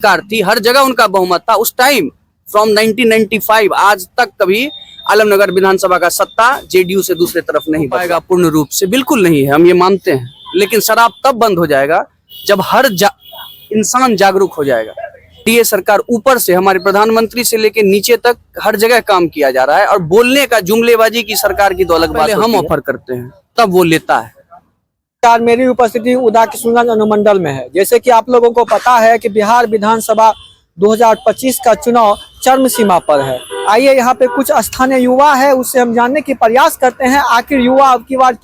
सरकार थी, हर जगह उनका बहुमत था उस टाइम। फ्रॉम 1995 आज तक कभी आलमनगर विधानसभा का सत्ता जेडीयू से दूसरे तरफ नहीं पाएगा पूर्ण रूप से, बिल्कुल नहीं है, हम ये मानते हैं। लेकिन शराब तब बंद हो जाएगा जब हर इंसान जागरूक हो जाएगा। ये सरकार ऊपर से हमारे प्रधानमंत्री से लेकर नीचे तक हर जगह काम किया जा रहा है, और बोलने का जुमलेबाजी की सरकार की तो अलग बात है। हम ऑफर करते हैं तब वो लेता है। मेरी उपस्थिति उदा किशुनगंज अनुमंडल में है। जैसे कि आप लोगों को पता है कि बिहार विधानसभा 2025 का चुनाव चरम सीमा पर है। आइए यहाँ पे कुछ स्थानीय युवा है, उससे हम जानने की प्रयास करते हैं आखिर युवा अब की बार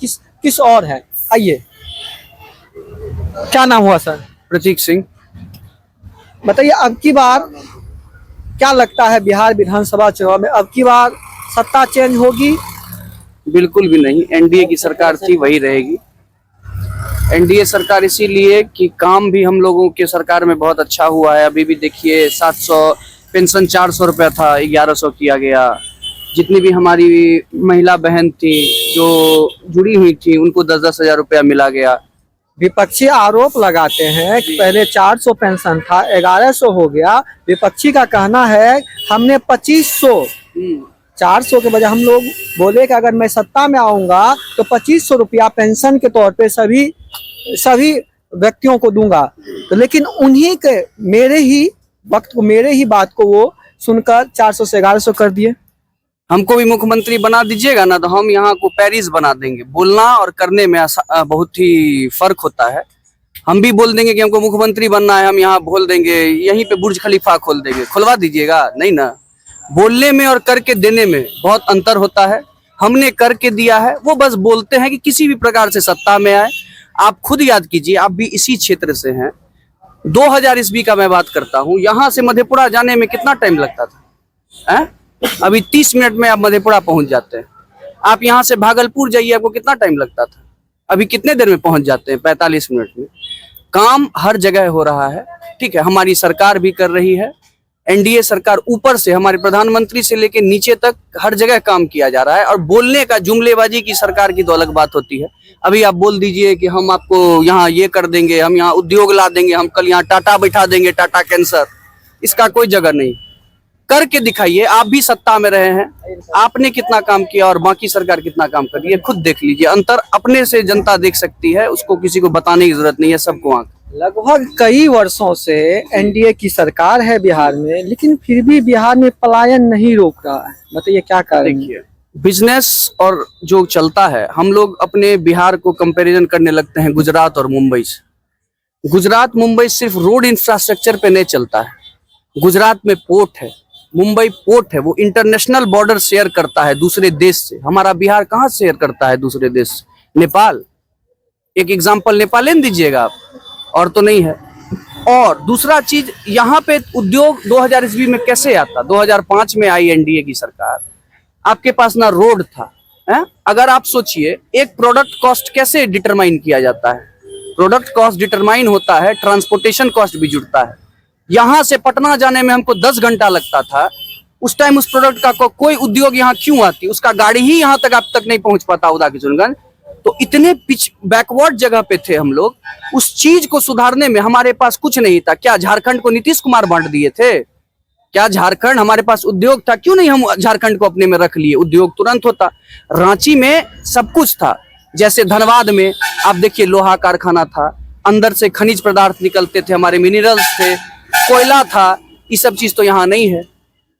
किस और है। आइए, क्या नाम हुआ सर? प्रतीक सिंह। बताइए, अब की बार क्या लगता है बिहार विधानसभा चुनाव में अब की बार सत्ता चेंज होगी? बिल्कुल भी नहीं, एनडीए की सरकार थी वही रहेगी। एनडीए सरकार इसीलिए कि काम भी हम लोगों के सरकार में बहुत अच्छा हुआ है। अभी भी देखिए 700 पेंशन 400 रुपया था, 1100 किया गया। जितनी भी हमारी महिला बहन थी जो जुड़ी हुई थी उनको 10-10 हजार रुपया मिला गया। विपक्षी आरोप लगाते हैं कि पहले 400 पेंशन था, 1100 हो गया। विपक्षी का कहना है हमने 2500 400 के बजाय हम लोग बोले कि अगर मैं सत्ता में आऊंगा तो 2500 रुपया पेंशन के तौर पे सभी व्यक्तियों को दूंगा। तो लेकिन उन्हीं के मेरे ही बात को वो सुनकर 400 से 1100 कर दिए। हमको भी मुख्यमंत्री बना दीजिएगा ना तो हम यहाँ को पेरिस बना देंगे। बोलना और करने में बहुत ही फर्क होता है। हम भी बोल देंगे कि हमको मुख्यमंत्री बनना है, हम यहाँ बोल देंगे यहीं पे बुर्ज खलीफा खोल देंगे। खुलवा दीजिएगा नहीं ना। बोलने में और करके देने में बहुत अंतर होता है। हमने करके दिया है, वो बस बोलते हैं कि किसी भी प्रकार से सत्ता में आए। आप खुद याद कीजिए, आप भी इसी क्षेत्र से हैं। 2000 ईस्वी का मैं बात करता हूँ, यहाँ से मधेपुरा जाने में कितना टाइम लगता था? अभी 30 मिनट में आप मधेपुरा पहुंच जाते हैं। आप यहाँ से भागलपुर जाइए, आपको कितना टाइम लगता था? अभी कितने देर में पहुंच जाते हैं? 45 मिनट में। काम हर जगह हो रहा है, ठीक है। हमारी सरकार भी कर रही है। एनडीए सरकार ऊपर से हमारे प्रधानमंत्री से लेकर नीचे तक हर जगह काम किया जा रहा है, और बोलने का जुमलेबाजी की सरकार की तो अलग बात होती है। अभी आप बोल दीजिए कि हम आपको यहाँ ये कर देंगे, हम यहाँ उद्योग ला देंगे, हम कल यहाँ टाटा बैठा देंगे, टाटा कैंसर, इसका कोई जगह नहीं। करके दिखाइए। आप भी सत्ता में रहे हैं, आपने कितना काम किया और बाकी सरकार कितना काम कर रही है, खुद देख लीजिए। अंतर अपने से जनता देख सकती है, उसको किसी को बताने की जरूरत नहीं है, सबको आंख। लगभग कई वर्षों से एनडीए की सरकार है बिहार में, लेकिन फिर भी बिहार में पलायन नहीं रोक रहा है। बताइए क्या कारण है? बिजनेस और जो चलता है, हम लोग अपने बिहार को कंपैरिजन करने लगते हैं गुजरात और मुंबई से। गुजरात मुंबई सिर्फ रोड इंफ्रास्ट्रक्चर पे नहीं चलता है। गुजरात में पोर्ट है, मुंबई पोर्ट है, वो इंटरनेशनल बॉर्डर शेयर करता है दूसरे देश से। हमारा बिहार कहाँ शेयर करता है दूसरे देश से? नेपाल। एक एग्जांपल नेपाल ले दीजिएगा आप, और तो नहीं है। और दूसरा चीज, यहाँ पे उद्योग 2000 ईस्वी में कैसे आता? 2005 में आई एनडीए की सरकार, आपके पास ना रोड था है? अगर आप सोचिए, एक प्रोडक्ट कॉस्ट कैसे डिटरमाइन किया जाता है? प्रोडक्ट कॉस्ट डिटरमाइन होता है, ट्रांसपोर्टेशन कॉस्ट भी जुड़ता है। यहाँ से पटना जाने में हमको 10 घंटा लगता था। उस टाइम उस प्रोडक्ट का कोई उद्योग यहाँ क्यों आती? उसका गाड़ी ही यहाँ तक आप तक नहीं पहुंच पाता उदा किशुनगंज। तो इतने बैकवर्ड जगह पे थे हम लोग। उस चीज को सुधारने में हमारे पास कुछ नहीं था। क्या झारखंड को नीतीश कुमार बांट दिए थे? क्या झारखंड, हमारे पास उद्योग था, क्यों नहीं हम झारखंड को अपने में रख लिए? उद्योग तुरंत होता। रांची में सब कुछ था। जैसे धनबाद में आप देखिए, लोहा कारखाना था, अंदर से खनिज पदार्थ निकलते थे, हमारे मिनरल्स थे, कोयला था। ये सब चीज तो यहाँ नहीं है।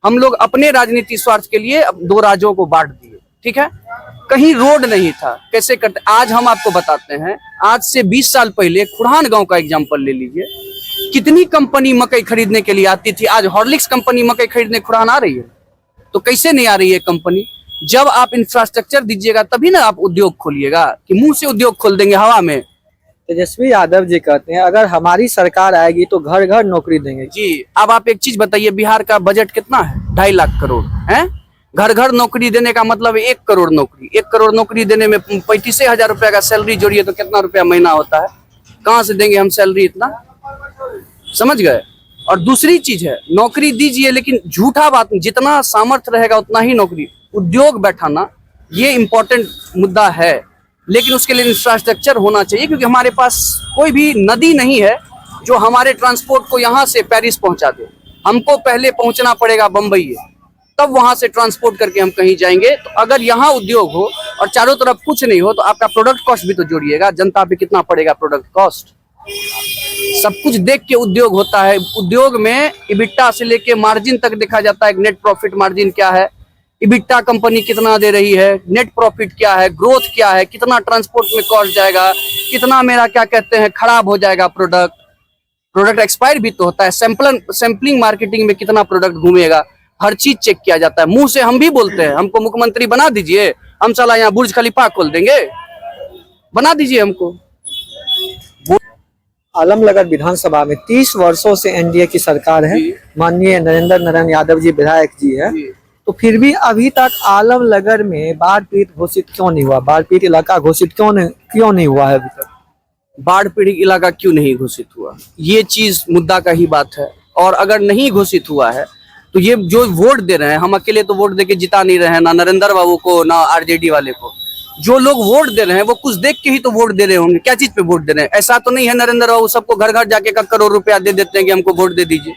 हम लोग अपने राजनीतिक स्वार्थ के लिए अब 2 राज्यों को बांट दिए, ठीक है। कहीं रोड नहीं था, कैसे करते? आज हम आपको बताते हैं। आज से 20 साल पहले खुड़हान गांव का एग्जांपल ले लीजिए। कितनी कंपनी मकई खरीदने के लिए आती थी। आज हॉर्लिक्स कंपनी मकई खरीदने खुड़हान आ रही है, तो कैसे नहीं आ रही है कंपनी? जब आप इंफ्रास्ट्रक्चर दीजिएगा तभी ना आप उद्योग खोलिएगा, कि मुंह से उद्योग खोल देंगे हवा में। तेजस्वी यादव जी कहते हैं अगर हमारी सरकार आएगी तो घर घर नौकरी देंगे। जी, अब आप एक चीज बताइए, बिहार का बजट कितना है? 2.5 लाख करोड़ है। घर घर नौकरी देने का मतलब 1 करोड़ नौकरी। 1 करोड़ नौकरी देने में 35,000 रुपया का सैलरी जोड़िए तो कितना रुपया महीना होता है? कहाँ से देंगे हम सैलरी इतना? समझ गए? और दूसरी चीज है, नौकरी दीजिए लेकिन झूठा बात नहीं, जितना सामर्थ्य रहेगा उतना ही नौकरी। उद्योग बैठाना ये इम्पोर्टेंट मुद्दा है, लेकिन उसके लिए इंफ्रास्ट्रक्चर होना चाहिए, क्योंकि हमारे पास कोई भी नदी नहीं है जो हमारे ट्रांसपोर्ट को यहाँ से पेरिस पहुंचा दे। हमको पहले पहुंचना पड़ेगा बम्बई, तब वहां से ट्रांसपोर्ट करके हम कहीं जाएंगे। तो अगर यहाँ उद्योग हो और चारों तरफ कुछ नहीं हो तो आपका प्रोडक्ट कॉस्ट भी तो जोड़िएगा, जनता पे कितना पड़ेगा प्रोडक्ट कॉस्ट। सब कुछ देख के उद्योग होता है। उद्योग में इबिट्टा से लेके मार्जिन तक देखा जाता है, नेट प्रॉफिट मार्जिन क्या है, इबिट्टा कंपनी कितना दे रही है, नेट प्रॉफिट क्या है, ग्रोथ क्या है, कितना ट्रांसपोर्ट में कॉस्ट जाएगा, कितना मेरा क्या कहते हैं खराब हो जाएगा प्रोडक्ट एक्सपायर भी तो होता है। सैंपलिंग मार्केटिंग में कितना प्रोडक्ट घूमेगा, हर चीज चेक किया जाता है। मुंह से हम भी बोलते हैं हमको मुख्यमंत्री बना दीजिए, हम साला यहाँ बुर्ज खलीफा खोल देंगे, बना दीजिए हमको। आलमनगर विधानसभा में 30 वर्षों से एनडीए की सरकार है, माननीय नरेंद्र नारायण यादव जी विधायक जी है, तो फिर भी अभी तक आलमनगर में बाढ़ पीड़ित घोषित क्यों नहीं हुआ, बाढ़ पीड़ित इलाका घोषित क्यों नहीं हुआ है अभी तक? बाढ़ पीड़ित इलाका क्यों नहीं घोषित हुआ, ये चीज मुद्दा का ही बात है। और अगर नहीं घोषित हुआ है तो ये जो वोट दे रहे हैं, हम अकेले तो वोट देके जिता नहीं रहे हैं, ना नरेंद्र बाबू को ना आरजेडी वाले को। जो लोग वोट दे रहे हैं वो कुछ देख के ही तो वोट दे रहे होंगे। क्या चीज पे वोट दे रहे हैं? ऐसा तो नहीं है नरेंद्र बाबू सबको घर घर जाके करोड़ रुपया दे देते हैं कि हमको वोट दे दीजिए।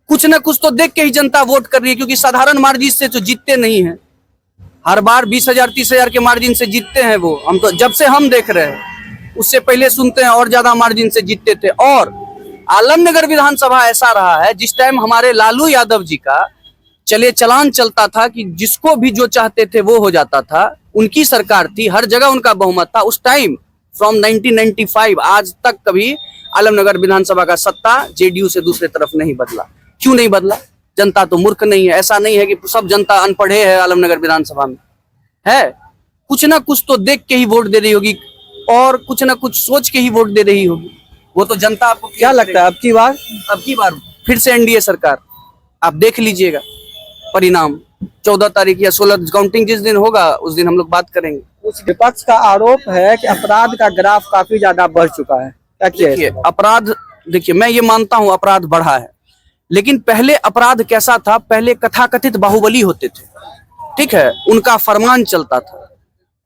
कुछ ना कुछ तो देख के ही जनता वोट कर रही है, क्योंकि साधारण मार्जिन से तो जीतते नहीं है। हर बार 20,000 30,000 के मार्जिन से जीतते हैं वो। हम तो जब से हम देख रहे हैं, उससे पहले सुनते हैं और ज्यादा मार्जिन से जीतते थे। और आलमनगर विधानसभा ऐसा रहा है जिस टाइम हमारे लालू यादव जी का चलान चलता था कि जिसको भी जो चाहते थे वो हो जाता था। उनकी सरकार थी, हर जगह उनका बहुमत था उस टाइम। फ्रॉम 1995 आज तक कभी आलमनगर विधानसभा का सत्ता जेडीयू से दूसरे तरफ नहीं बदला। क्यों नहीं बदला? जनता तो मूर्ख नहीं है। ऐसा नहीं है कि सब जनता अनपढ़े है आलमनगर विधानसभा में, है कुछ ना कुछ तो देख के ही वोट दे रही होगी और कुछ ना कुछ सोच के ही वोट दे रही होगी। वो तो जनता आपको क्या लगता है अब की बार फिर से एनडीए सरकार? आप देख लीजिएगा परिणाम 14 तारीख या 16 काउंटिंग जिस दिन होगा उस दिन हम लोग बात करेंगे। कुछ विपक्ष का आरोप है कि अपराध का ग्राफ काफी ज्यादा बढ़ चुका है, क्या किया? अपराध देखिए, मैं ये मानता हूं अपराध बढ़ा है, लेकिन पहले अपराध कैसा था? पहले कथाकथित बाहुबली होते थे, ठीक है, उनका फरमान चलता था।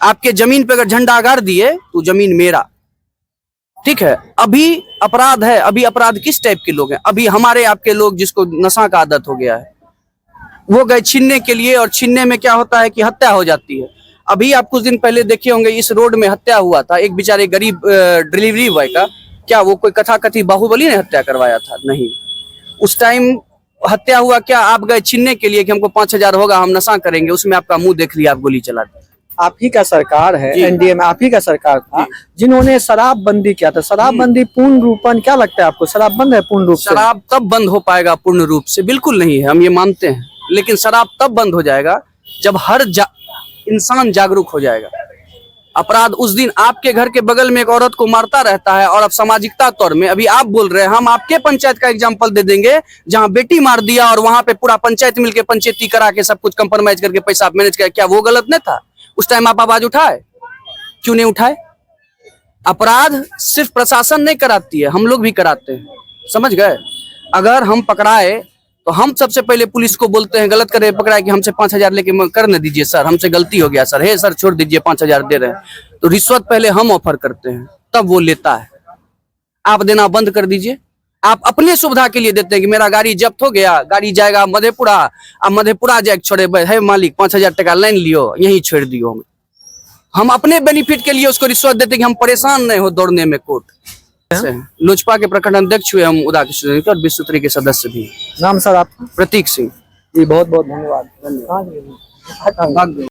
आपके जमीन पे अगर झंडा गाड़ दिए तो जमीन मेरा, ठीक है। अभी अपराध है, अभी अपराध किस टाइप के लोग हैं? अभी हमारे आपके लोग जिसको नशा का आदत हो गया है वो गए छीनने के लिए, और छीनने में क्या होता है कि हत्या हो जाती है। अभी आप कुछ दिन पहले देखे होंगे इस रोड में हत्या हुआ था एक बेचारे गरीब डिलीवरी बॉय का। क्या वो कोई कथाकथित बाहुबली ने हत्या करवाया था? नहीं। उस टाइम हत्या हुआ क्या? आप गए छीनने के लिए कि हमको 5,000 होगा हम नशा करेंगे, उसमें आपका मुंह देख लिया, आप गोली चला दी। आप ही का सरकार है, एनडीए में आप ही का सरकार था जिन्होंने शराबबंदी किया था। शराबबंदी पूर्ण रूपन, क्या लगता है आपको शराब बंद है पूर्ण रूप से? शराब तब बंद हो पाएगा पूर्ण रूप से? बिल्कुल नहीं है, हम ये मानते हैं, लेकिन शराब तब बंद हो जाएगा जब हर इंसान जागरूक हो जाएगा। अपराध उस दिन आपके घर के बगल में एक औरत को मारता रहता है और अब सामाजिकता तौर में अभी आप बोल रहे हैं, हम आपके पंचायत का एग्जांपल दे देंगे जहां बेटी मार दिया और वहां पे पूरा पंचायत मिलके पंचायती करा के सब कुछ कंप्रोमाइज करके पैसा आप मैनेज किया। क्या वो गलत नहीं था? उस टाइम आप आवाज उठाए? क्यों नहीं उठाए? अपराध सिर्फ प्रशासन नहीं कराती है, हम लोग भी कराते हैं, समझ गए? अगर हम पकड़ाए तो हम सबसे पहले पुलिस को बोलते हैं, गलत करे पकड़ाए कि हमसे 5,000 लेके कर न दीजिए सर, हमसे गलती हो गया सर, हे सर छोड़ दीजिए 5,000 दे रहे हैं। तो रिश्वत पहले हम ऑफर करते हैं तब वो लेता है। आप देना बंद कर दीजिए। आप अपने सुविधा के लिए देते हैं कि मेरा गाड़ी जब्त हो गया, गाड़ी जाएगा मधेपुरा, अब मधेपुरा जाए छोड़े, है मालिक 5,000 टका लाइन लियो यहीं छोड़ दियो। हम अपने बेनिफिट के लिए उसको रिश्वत देते कि हम परेशान नहीं हो दौड़ने में कोर्ट। लोजपा के प्रखंड अध्यक्ष हुए हम उदा किशोर और विश्वत्री के सदस्य भी। नाम सर आपका? प्रतीक सिंह जी, बहुत बहुत धन्यवाद।